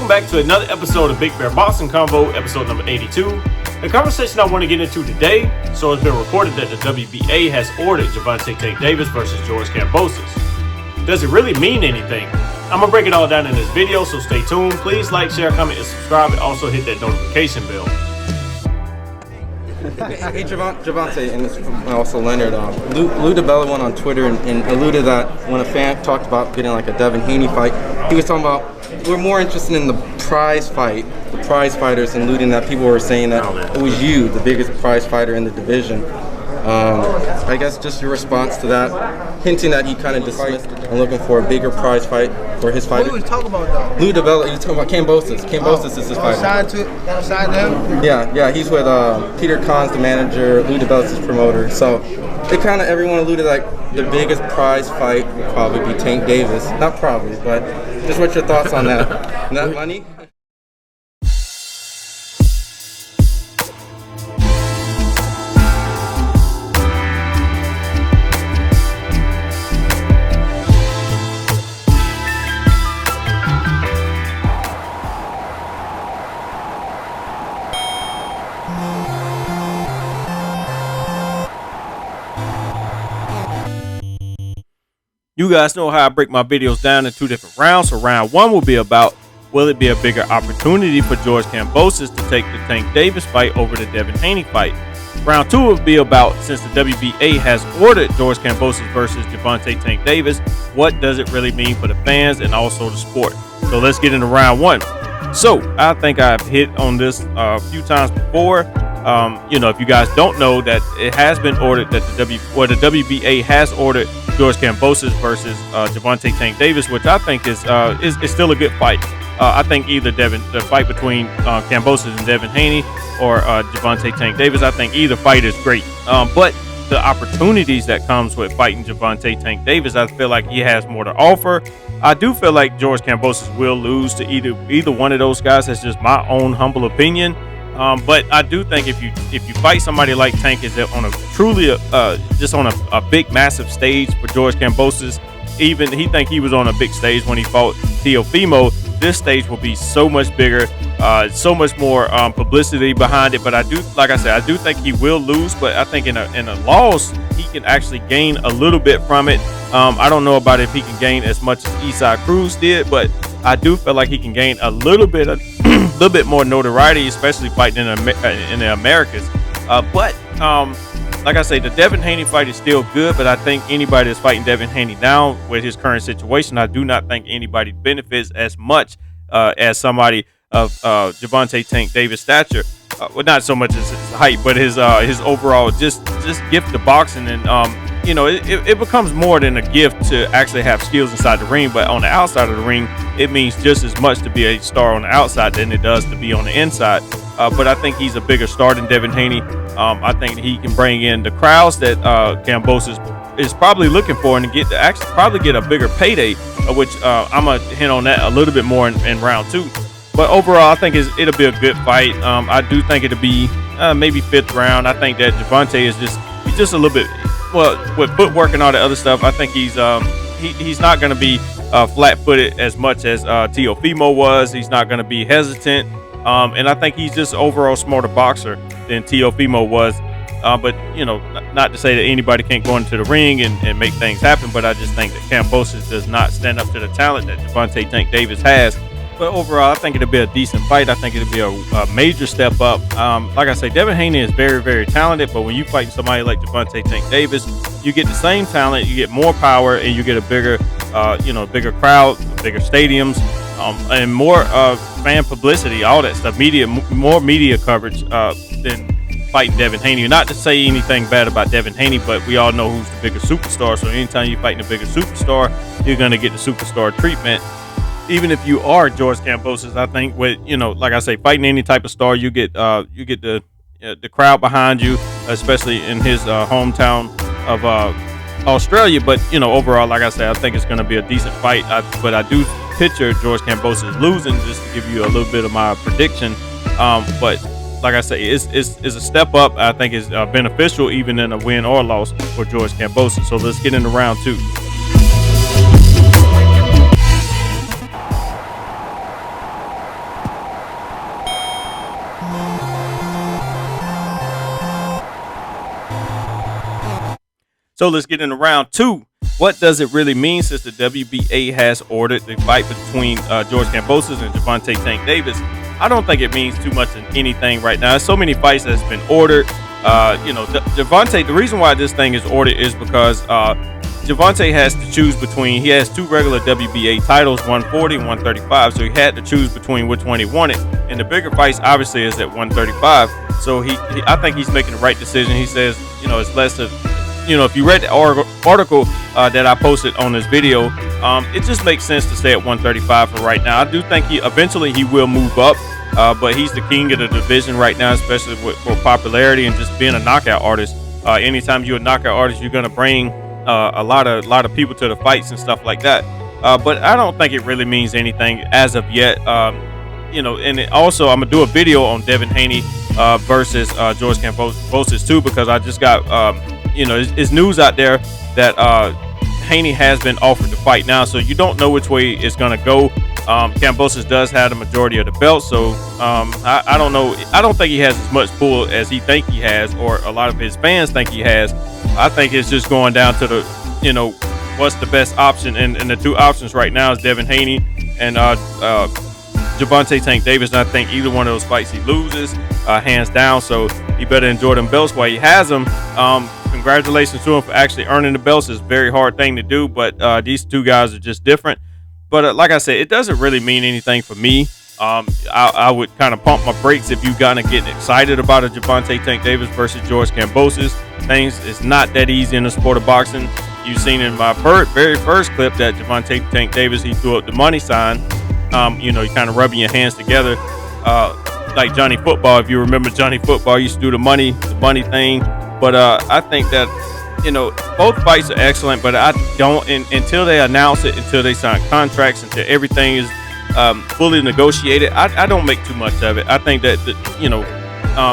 Welcome back to another episode of Big Bear Boxing Convo, episode number 82. The conversation I want to get into today, so it's been reported that the WBA has ordered Gervonta Tank Davis versus George Kambosos. Does it really mean anything? I'm going to break it all down in this video, so stay tuned. Please like, share, comment, and subscribe, and also hit that notification bell. Hey Gervonta, and also Leonard. Lou DiBella went on Twitter and alluded that when a fan talked about getting like a Devin Haney fight, he was talking about we're more interested in the prize fight, the prize fighters, and alluding that people were saying that it was you, the biggest prize fighter in the division. I guess just your response to that, hinting that he kind of dismissed and looking for a bigger prize fight for his fighter. What were you talking about though? Lou DiBella, you're talking about Kambosos. Kambosos is his fighter. Signed to him? Yeah, he's with Peter Kahn's the manager, Lou DiBella's his promoter. So it kind of, everyone alluded like the biggest prize fight would probably be Tank Davis. Not probably, but just what's your thoughts on that? That money? You guys know how I break my videos down in two different rounds. So round one will be about, will it be a bigger opportunity for George Kambosos to take the Tank Davis fight over the Devin Haney fight? Round two will be about, since the WBA has ordered George Kambosos versus Gervonta Tank Davis, what does it really mean for the fans and also the sport? So let's get into round one. So I think I've hit on this a few times before. If you guys don't know, that it has been ordered that the WBA has ordered George Kambosos versus Gervonta Tank Davis, which I think is still a good fight. I think either the fight between Kambosos and Devin Haney or Gervonta Tank Davis, I think either fight is great. But the opportunities that comes with fighting Gervonta Tank Davis, I feel like he has more to offer. I do feel like George Kambosos will lose to either one of those guys. That's just my own humble opinion. But I do think if you fight somebody like Tank, is on a truly just on a big massive stage for George Kambosos. Even he was on a big stage when he fought Teofimo. This stage will be so much bigger, so much more publicity behind it. But I do think he will lose. But I think in a loss, he can actually gain a little bit from it. I don't know about if he can gain as much as Eastside Cruz did, but I do feel like he can gain a little bit more notoriety, especially fighting in the Americas. Like I say, the Devin Haney fight is still good, but I think anybody that's fighting Devin Haney now with his current situation, I do not think anybody benefits as much as somebody of Gervonta Tank Davis' stature. Well, not so much as his height, but his overall just gift to boxing, and it becomes more than a gift to actually have skills inside the ring. But on the outside of the ring, it means just as much to be a star on the outside than it does to be on the inside. But I think he's a bigger star than Devin Haney. I think he can bring in the crowds that Kambosos is probably looking for, and probably get a bigger payday, which I'm gonna hint on that a little bit more in round two. But overall, I think it'll be a good fight. I do think it'll be maybe fifth round. I think that Gervonta is just a little bit, well, with footwork and all the other stuff. I think he's not going to be flat-footed as much as Teofimo was. He's not going to be hesitant, and I think he's just overall smarter boxer than Teofimo was. But not to say that anybody can't go into the ring and make things happen. But I just think that Kambosos does not stand up to the talent that Gervonta Tank Davis has. But overall, I think it'll be a decent fight. I think it'll be a major step up. Like I say, Devin Haney is very, very talented. But when you fight somebody like Gervonta Tank Davis, you get the same talent, you get more power, and you get a bigger, bigger crowd, bigger stadiums, and more fan publicity, all that stuff. More media coverage than fighting Devin Haney. Not to say anything bad about Devin Haney, but we all know who's the bigger superstar. So anytime you're fighting a bigger superstar, you're going to get the superstar treatment. Even if you are George Kambosos, I think with like I say, fighting any type of star, you get the crowd behind you, especially in his hometown of Australia. But overall, like I say, I think it's going to be a decent fight. But I do picture George Kambosos losing, just to give you a little bit of my prediction. But like I say, it's a step up. I think it's beneficial even in a win or loss for George Kambosos. So let's get into round two. So let's get into round 2. What does it really mean since the WBA has ordered the fight between George Kambosos and Gervonta Tank Davis? I don't think it means too much in anything right now. There's so many fights that's been ordered. Gervonta, the reason why this thing is ordered is because Gervonta has to choose between, he has 2 regular WBA titles, 140 and 135, so he had to choose between which one he wanted. And the bigger fights obviously is at 135. So I think he's making the right decision. He says, it's less of, if you read the article that I posted on this video, it just makes sense to stay at 135 for right now. I do think eventually he will move up, but he's the king of the division right now, especially for popularity and just being a knockout artist. Anytime you're a knockout artist, you're gonna bring a lot of people to the fights and stuff like that. But I don't think it really means anything as of yet. And also I'm gonna do a video on Devin Haney versus George Kambosos too, because I just got it's news out there that Haney has been offered to fight now, so you don't know which way it's gonna go. Kambosos does have the majority of the belts, so I don't know. I don't think he has as much pull as he think he has, or a lot of his fans think he has. I think it's just going down to the, what's the best option, and the 2 options right now is Devin Haney and Gervonta Tank Davis. And I think either one of those fights he loses, hands down. So he better enjoy them belts while he has them. Congratulations to him for actually earning the belts. It's a very hard thing to do, but these 2 guys are just different. But like I said, it doesn't really mean anything for me. I would kind of pump my brakes if you kind of getting excited about a Gervonta Tank Davis versus George Kambosos. Things is not that easy in the sport of boxing. You've seen in my very first clip that Gervonta Tank Davis, he threw up the money sign. You kind of rubbing your hands together, like Johnny Football. If you remember Johnny Football, used to do the money thing. But I think that both fights are excellent, but I don't until they announce it, until they sign contracts, until everything is fully negotiated. I don't make too much of it. I think that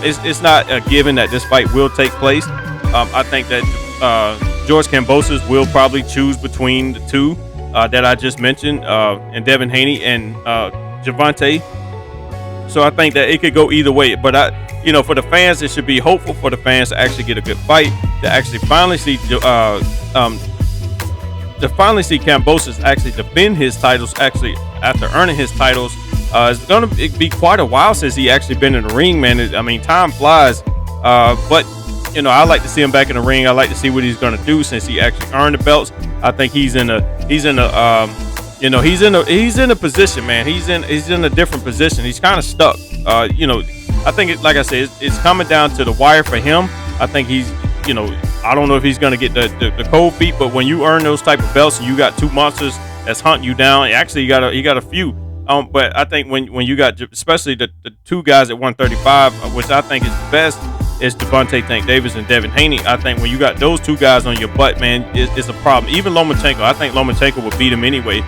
it's not a given that this fight will take place. I think that George Kambosos will probably choose between the 2 that I just mentioned, and Devin Haney and Gervonta. So I think that it could go either way. But for the fans, it should be hopeful for the fans to actually get a good fight, to actually finally see Kambosos actually defend his titles. Actually, after earning his titles, it's gonna be quite a while since he actually been in the ring, man. I mean, time flies. But I like to see him back in the ring. I like to see what he's gonna do since he actually earned the belts. I think he's in a position, man. He's in a different position. He's kind of stuck. I think like I said, it's coming down to the wire for him. I think he's, I don't know if he's gonna get the cold feet, but when you earn those type of belts and you got 2 monsters that's hunting you down, actually you got a few. But I think when you got especially the 2 guys at 135, which I think is the best, is Gervonta Tank Davis and Devin Haney. I think when you got those 2 guys on your butt, man, it's a problem. Even Lomachenko, I think Lomachenko would beat him anyway.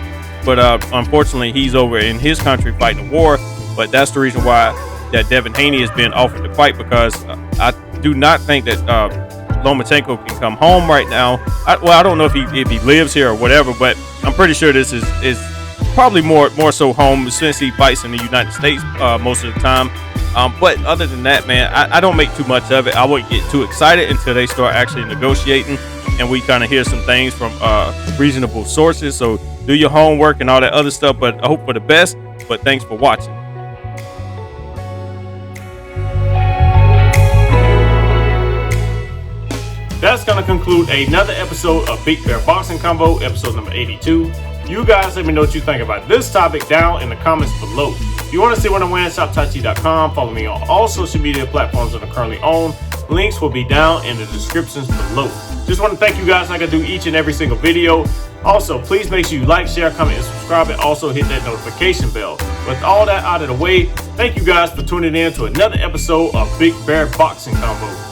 But unfortunately, he's over in his country fighting a war. But that's the reason why that Devin Haney has been offered to fight, because I do not think that Lomachenko can come home right now. I don't know if he lives here or whatever, but I'm pretty sure this is probably more so home, since he fights in the United States most of the time. But other than that, man, I don't make too much of it. I wouldn't get too excited until they start actually negotiating and we kind of hear some things from reasonable sources. So do your homework and all that other stuff, but I hope for the best. But thanks for watching. That's going to conclude another episode of Big Bear Boxing Combo, episode number 82. You guys let me know what you think about this topic down in the comments below. If you want to see what I'm wearing, shoptachi.com. Follow me on all social media platforms that I currently own. Links will be down in the descriptions below. Just want to thank you guys like I do each and every single video. Also, please make sure you like, share, comment, and subscribe, and also hit that notification bell. With all that out of the way, thank you guys for tuning in to another episode of Big Bear Boxing Combo.